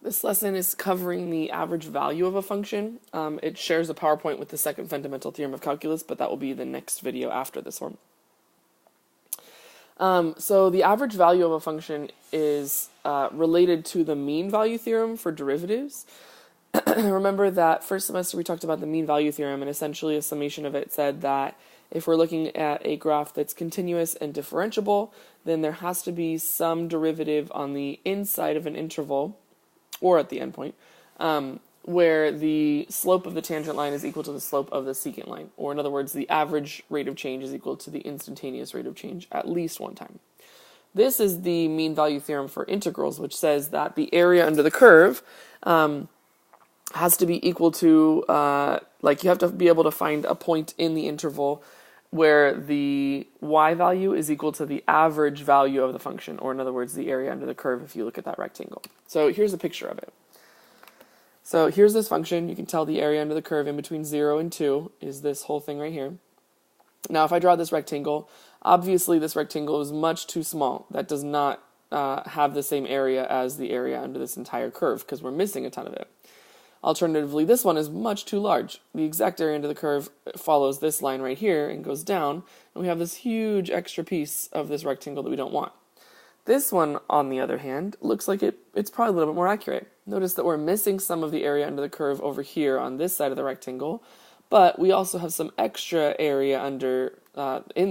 This lesson is covering the average value of a function. It shares a PowerPoint with the second fundamental theorem of calculus, but that will be the next video after this one. So the average value of a function is related to the mean value theorem for derivatives. Remember that first semester we talked about the mean value theorem, and essentially a summation of it said that if we're looking at a graph that's continuous and differentiable, then there has to be some derivative on the inside of an interval, or at the endpoint, where the slope of the tangent line is equal to the slope of the secant line. Or in other words, the average rate of change is equal to the instantaneous rate of change at least one time. This is the mean value theorem for integrals, which says that the area under the curve has to be equal to, you have to be able to find a point in the interval where the y value is equal to the average value of the function, or in other words, the area under the curve if you look at that rectangle. So here's a picture of it. So here's this function. You can tell the area under the curve in between 0 and 2 is this whole thing right here. Now if I draw this rectangle, obviously this rectangle is much too small. That does not have the same area as the area under this entire curve because we're missing a ton of it. Alternatively, this one is much too large. The exact area under the curve follows this line right here and goes down, and we have this huge extra piece of this rectangle that we don't want. This one, on the other hand, looks like it's probably a little bit more accurate. Notice that we're missing some of the area under the curve over here on this side of the rectangle, but we also have some extra area in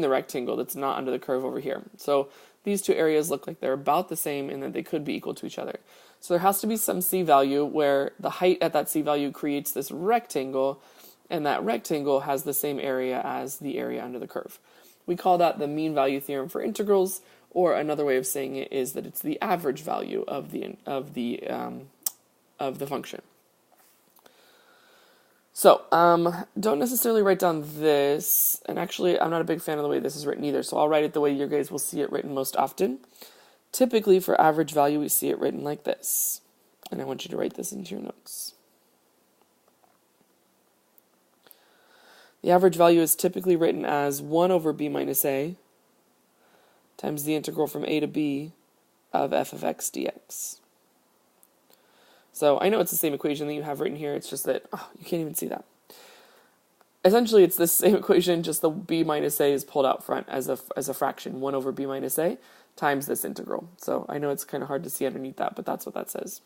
the rectangle that's not under the curve over here. So these two areas look like they're about the same and that they could be equal to each other. So there has to be some c value where the height at that c value creates this rectangle, and that rectangle has the same area as the area under the curve. We call that the mean value theorem for integrals, or another way of saying it is that it's the average value of the function. So don't necessarily write down this, and actually I'm not a big fan of the way this is written either, so I'll write it the way you guys will see it written most often. Typically, for average value, we see it written like this. And I want you to write this into your notes. The average value is typically written as 1 over b minus a times the integral from a to b of f of x dx. So I know it's the same equation that you have written here. It's just that, you can't even see that. Essentially, it's the same equation, just the b minus a is pulled out front as a fraction, 1 over b minus a times this integral. So I know it's kind of hard to see underneath that, but that's what that says.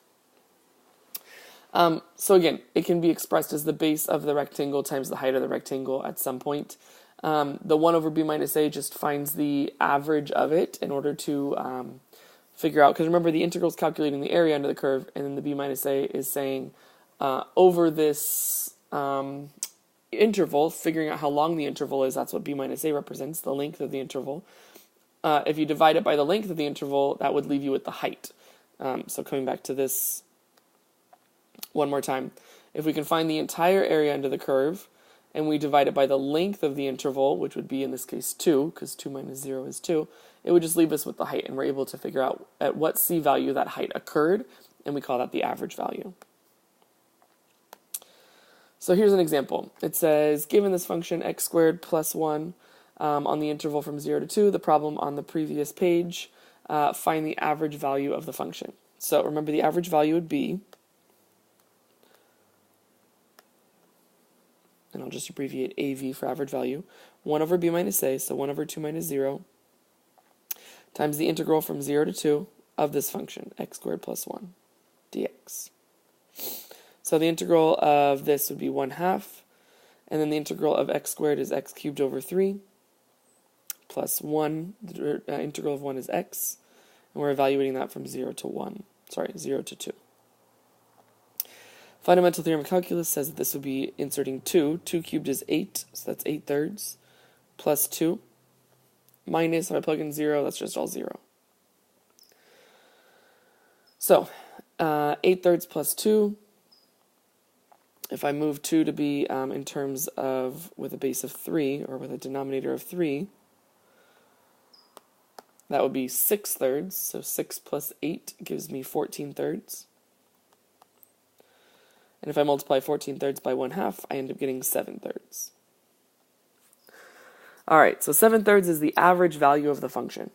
So again, it can be expressed as the base of the rectangle times the height of the rectangle at some point. The 1 over b minus a just finds the average of it in order to figure out, because remember the integral is calculating the area under the curve, and then the b minus a is saying over this interval, figuring out how long the interval is. That's what b minus a represents, the length of the interval. If you divide it by the length of the interval, that would leave you with the height. So coming back to this one more time, if we can find the entire area under the curve, and we divide it by the length of the interval, which would be in this case 2, because 2 minus 0 is 2, it would just leave us with the height, and we're able to figure out at what c value that height occurred, and we call that the average value. So here's an example. It says, given this function x squared plus 1, on the interval from 0 to 2, the problem on the previous page, find the average value of the function. So remember the average value would be, and I'll just abbreviate AV for average value, 1 over b minus a, so 1 over 2 minus 0, times the integral from 0 to 2 of this function, x squared plus 1 dx. So the integral of this would be 1/2, and then the integral of x squared is x cubed over 3, plus 1, the integral of 1 is x, and we're evaluating that from 0 to 2. Fundamental theorem of calculus says that this would be inserting 2. 2 cubed is 8, so that's 8/3, plus 2, minus, if I plug in 0, that's just all 0. So, 8/3 plus 2, if I move 2 to be in terms of with a base of 3, or with a denominator of 3, that would be 6/3, so 6 plus 8 gives me 14/3. And if I multiply 14/3 by 1/2, I end up getting 7/3. All right, so 7/3 is the average value of the function.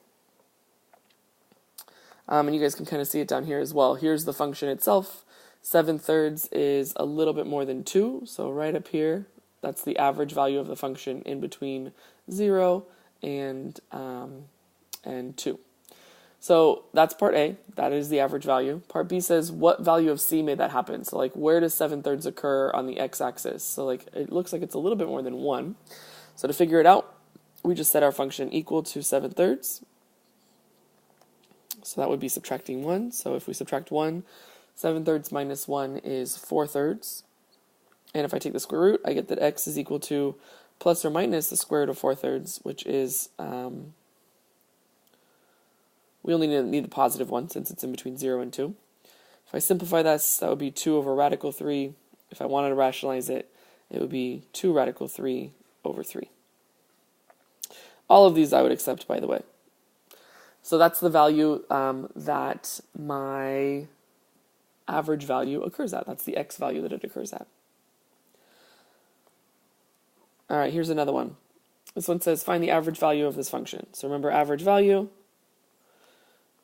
And you guys can kind of see it down here as well. Here's the function itself. 7/3 is a little bit more than 2, so right up here, that's the average value of the function in between 0 and 2. So that's part A, that is the average value. Part B says, what value of C made that happen? So like, where does 7/3 occur on the x-axis? So like, it looks like it's a little bit more than 1. So to figure it out, we just set our function equal to 7/3. So that would be subtracting 1. So if we subtract 1, 7/3 minus 1 is 4/3. And if I take the square root, I get that x is equal to plus or minus the square root of 4/3, which is, we only need the positive one since it's in between 0 and 2. If I simplify this, that would be 2 over radical 3. If I wanted to rationalize it, it would be 2 radical 3 over 3. All of these I would accept, by the way. So that's the value that my average value occurs at. That's the x value that it occurs at. All right, here's another one. This one says, find the average value of this function. So remember, average value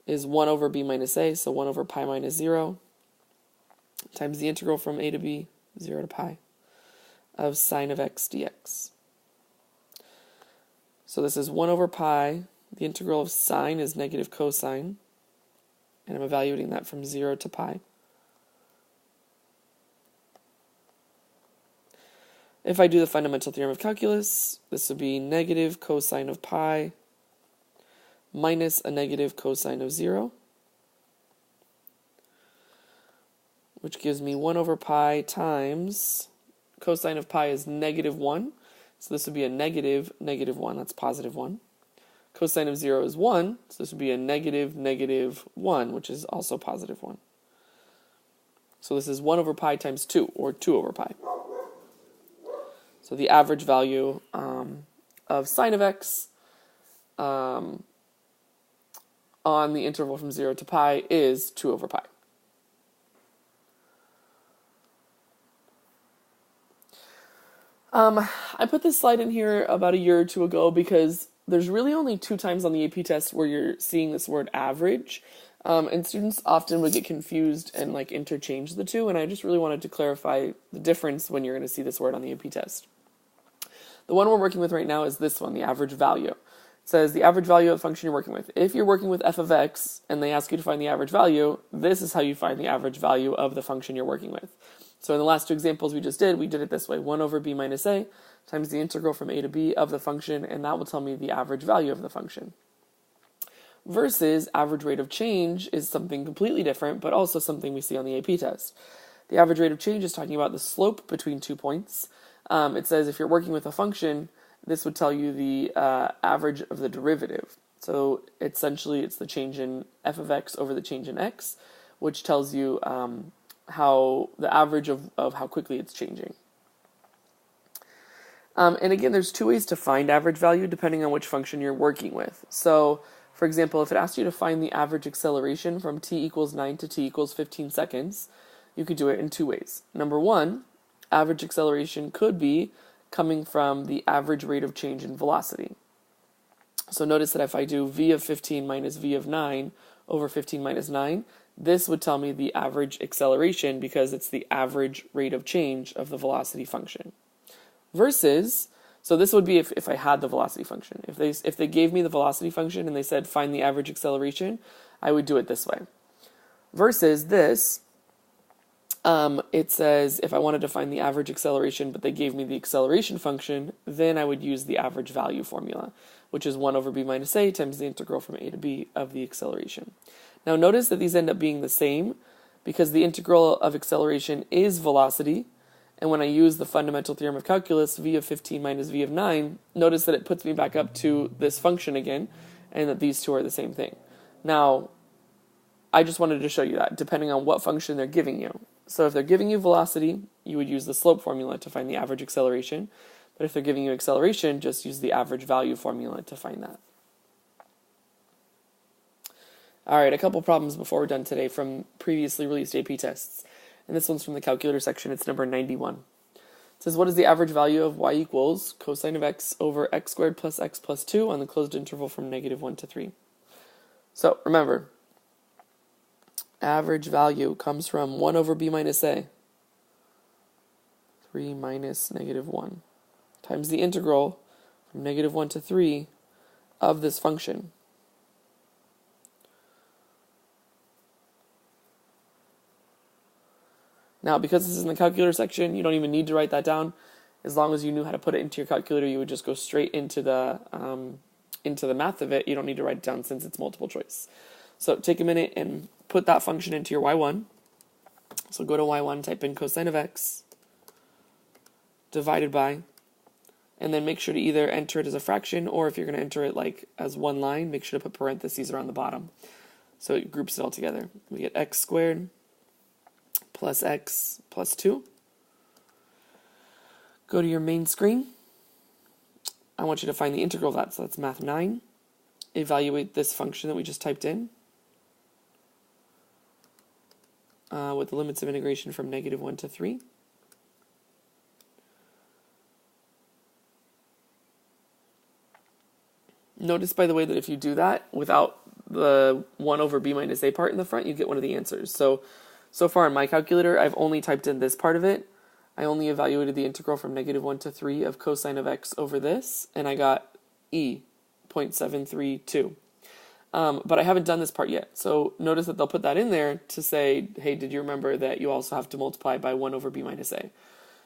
is 1 over b minus a, so 1 over pi minus 0, times the integral from a to b, 0 to pi, of sine of x dx. So this is 1 over pi. The integral of sine is negative cosine, and I'm evaluating that from 0 to pi. If I do the fundamental theorem of calculus, this would be negative cosine of pi minus a negative cosine of 0, which gives me 1 over pi times cosine of pi is negative 1, so this would be a negative 1, that's positive 1. Cosine of 0 is 1, so this would be a negative 1, which is also positive 1. So this is 1 over pi times 2, or 2 over pi. So the average value of sine of x on the interval from 0 to pi is 2 over pi. I put this slide in here about a year or two ago because there's really only 2 times on the AP test where you're seeing this word average, and students often would get confused and like interchange the two, and I just really wanted to clarify the difference when you're going to see this word on the AP test. The one we're working with right now is this one, the average value. It says the average value of the function you're working with. If you're working with f of x and they ask you to find the average value, this is how you find the average value of the function you're working with. So in the last 2 examples we did it this way, 1 over b minus a times the integral from a to b of the function, and that will tell me the average value of the function. Versus average rate of change is something completely different, but also something we see on the AP test. The average rate of change is talking about the slope between 2 points. It says if you're working with a function, this would tell you the average of the derivative. So essentially it's the change in f of x over the change in x, which tells you how the average of how quickly it's changing. And again, there's 2 ways to find average value depending on which function you're working with. So, for example, if it asks you to find the average acceleration from t equals 9 to t equals 15 seconds, you could do it in 2 ways. Number 1, average acceleration could be coming from the average rate of change in velocity. So notice that if I do v of 15 minus v of 9 over 15 minus 9, this would tell me the average acceleration because it's the average rate of change of the velocity function. Versus, so this would be if I had the velocity function. If they gave me the velocity function and they said find the average acceleration, I would do it this way. Versus this, it says if I wanted to find the average acceleration but they gave me the acceleration function, then I would use the average value formula, which is 1 over b minus a times the integral from a to b of the acceleration. Now notice that these end up being the same because the integral of acceleration is velocity, and when I use the fundamental theorem of calculus, v of 15 minus v of 9, notice that it puts me back up to this function again, and that these two are the same thing. Now, I just wanted to show you that, depending on what function they're giving you. So if they're giving you velocity, you would use the slope formula to find the average acceleration, but if they're giving you acceleration, just use the average value formula to find that. Alright, a couple problems before we're done today from previously released AP tests. And this one's from the calculator section, it's number 91. It says, what is the average value of y equals cosine of x over x squared plus x plus 2 on the closed interval from -1 to 3? So, remember, average value comes from 1 over b minus a, 3 minus negative 1, times the integral from negative 1 to 3 of this function. Now, because this is in the calculator section, you don't even need to write that down. As long as you knew how to put it into your calculator, you would just go straight into the math of it. You don't need to write it down since it's multiple choice. So take a minute and put that function into your y1. So go to y1, type in cosine of x divided by, and then make sure to either enter it as a fraction, or if you're going to enter it like as one line, make sure to put parentheses around the bottom. So it groups it all together. We get x squared plus x plus 2. Go to your main screen. I want you to find the integral of that, so that's math 9. Evaluate this function that we just typed in with the limits of integration from negative 1 to 3. Notice, by the way, that if you do that without the 1 over b minus a part in the front, you get one of the answers. So far in my calculator, I've only typed in this part of it. I only evaluated the integral from negative 1 to 3 of cosine of x over this, and I got e, 0.732. But I haven't done this part yet. So notice that they'll put that in there to say, hey, did you remember that you also have to multiply by 1 over b minus a?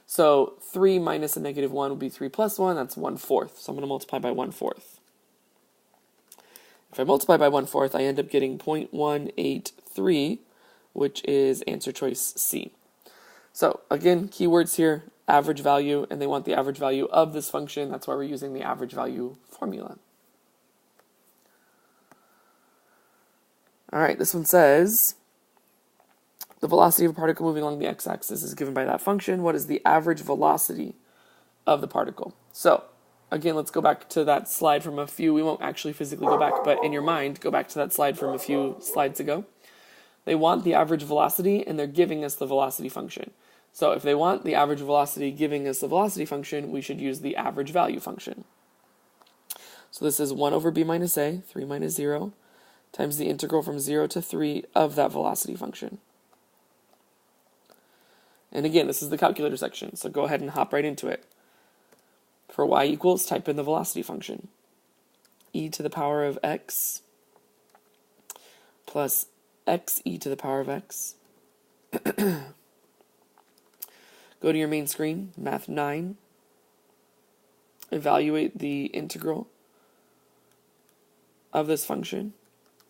So 3 minus a negative 1 would be 3 plus 1. That's 1/4. So I'm going to multiply by 1/4. If I multiply by 1/4, I end up getting 0.183, which is answer choice C. So again, keywords here, average value, and they want the average value of this function. That's why we're using the average value formula. All right, this one says, the velocity of a particle moving along the x-axis is given by that function. What is the average velocity of the particle? So again, let's go back to that slide from we won't actually physically go back, but in your mind, go back to that slide from a few slides ago. They want the average velocity, and they're giving us the velocity function. So if they want the average velocity giving us the velocity function, we should use the average value function. So this is 1 over b minus a, 3 minus 0, times the integral from 0 to 3 of that velocity function. And again, this is the calculator section, so go ahead and hop right into it. For y equals, type in the velocity function. E to the power of x plus x e to the power of x. Go to your main screen, math 9. Evaluate the integral of this function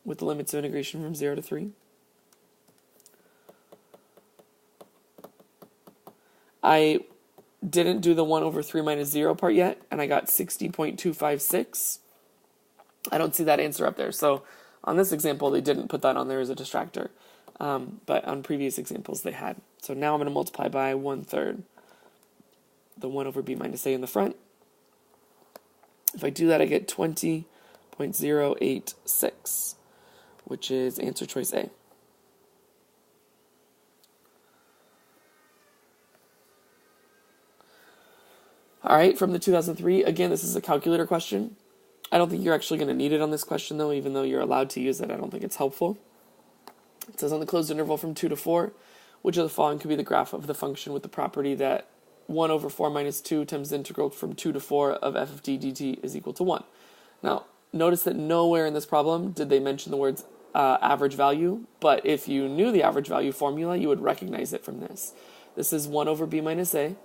with the limits of integration from 0 to 3. I didn't do the 1 over 3 minus 0 part yet, and I got 60.256. I don't see that answer up there. So on this example, they didn't put that on there as a distractor, but on previous examples they had. So now I'm going to multiply by 1/3 the 1 over b minus a in the front. If I do that, I get 20.086, which is answer choice A. All right, from the 2003, again, this is a calculator question. I don't think you're actually going to need it on this question, though, even though you're allowed to use it. I don't think it's helpful. It says on the closed interval from 2 to 4, which of the following could be the graph of the function with the property that 1 over 4 minus 2 times the integral from 2 to 4 of f of t dt is equal to 1. Now, notice that nowhere in this problem did they mention the words average value, but if you knew the average value formula, you would recognize it from this. This is 1 over b minus a,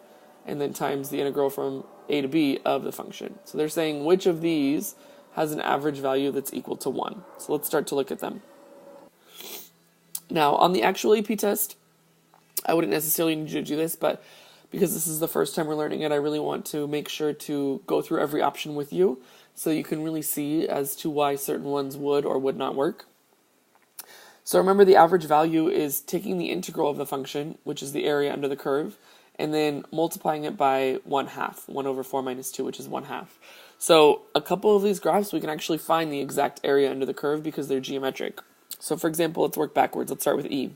and then times the integral from a to b of the function. So they're saying which of these has an average value that's equal to 1. So let's start to look at them. Now, on the actual AP test, I wouldn't necessarily need you to do this, but because this is the first time we're learning it, I really want to make sure to go through every option with you so you can really see as to why certain ones would or would not work. So remember, the average value is taking the integral of the function, which is the area under the curve, and then multiplying it by 1/2, 1 over 4 minus 2, which is 1/2. So a couple of these graphs, we can actually find the exact area under the curve because they're geometric. So for example, let's work backwards. Let's start with E.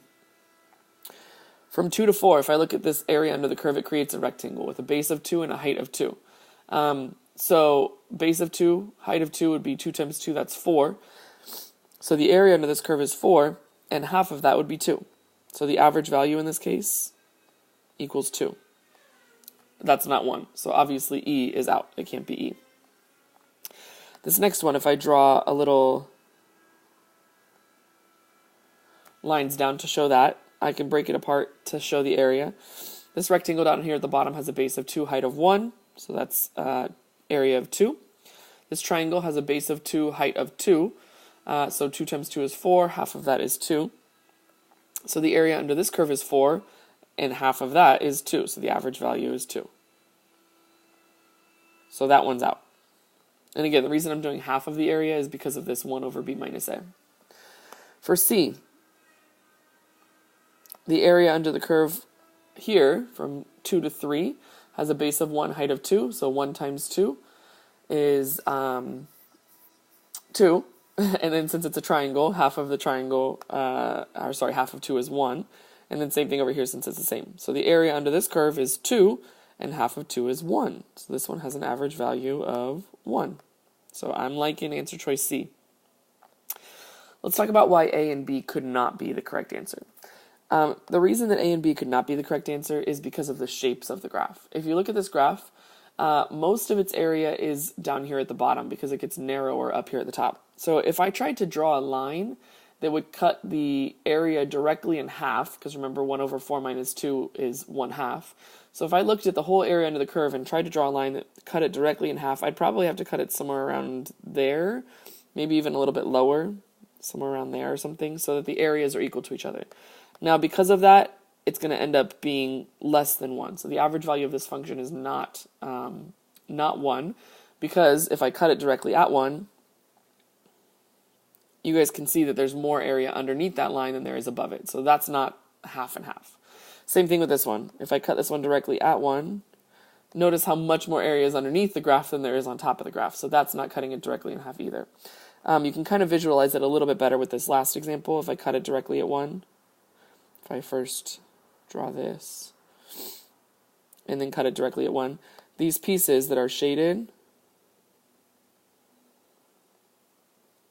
From 2 to 4, if I look at this area under the curve, it creates a rectangle with a base of 2 and a height of 2. So base of 2, height of 2 would be 2 times 2, that's 4. So the area under this curve is 4, and half of that would be 2. So the average value in this case equals 2. That's not 1, so obviously E is out. It can't be E. This next one, if I draw a little lines down to show that, I can break it apart to show the area. This rectangle down here at the bottom has a base of 2, height of 1, so that's area of 2. This triangle has a base of 2, height of 2, so 2 times 2 is 4, half of that is 2. So the area under this curve is 4, and half of that is 2, so the average value is 2. So that one's out. And again, the reason I'm doing half of the area is because of this 1 over b minus a. For C, the area under the curve here, from 2 to 3, has a base of 1, height of 2, so 1 times 2 is 2. And then since it's a triangle, half of the triangle, half of 2 is 1. And then same thing over here since it's the same. So the area under this curve is 2, and half of 2 is 1. So this one has an average value of 1. So I'm liking answer choice C. Let's talk about why A and B could not be the correct answer. The reason that A and B could not be the correct answer is because of the shapes of the graph. If you look at this graph, most of its area is down here at the bottom because it gets narrower up here at the top. So if I tried to draw a line that would cut the area directly in half, because remember 1 over 4 minus 2 is 1/2. So if I looked at the whole area under the curve and tried to draw a line that cut it directly in half, I'd probably have to cut it somewhere around there, maybe even a little bit lower, somewhere around there or something, so that the areas are equal to each other. Now because of that, it's going to end up being less than 1. So the average value of this function is not 1, because if I cut it directly at 1, you guys can see that there's more area underneath that line than there is above it. So that's not half and half. Same thing with this one. If I cut this one directly at 1, notice how much more area is underneath the graph than there is on top of the graph. So that's not cutting it directly in half either. You can kind of visualize it a little bit better with this last example. If I cut it directly at 1, if I first draw this and then cut it directly at 1, these pieces that are shaded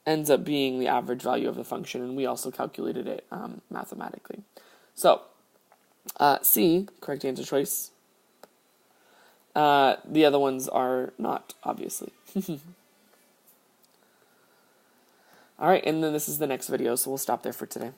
ends up being the average value of the function, and we also calculated it mathematically. So, C, correct answer choice. The other ones are not, obviously. Alright, and then this is the next video, so we'll stop there for today.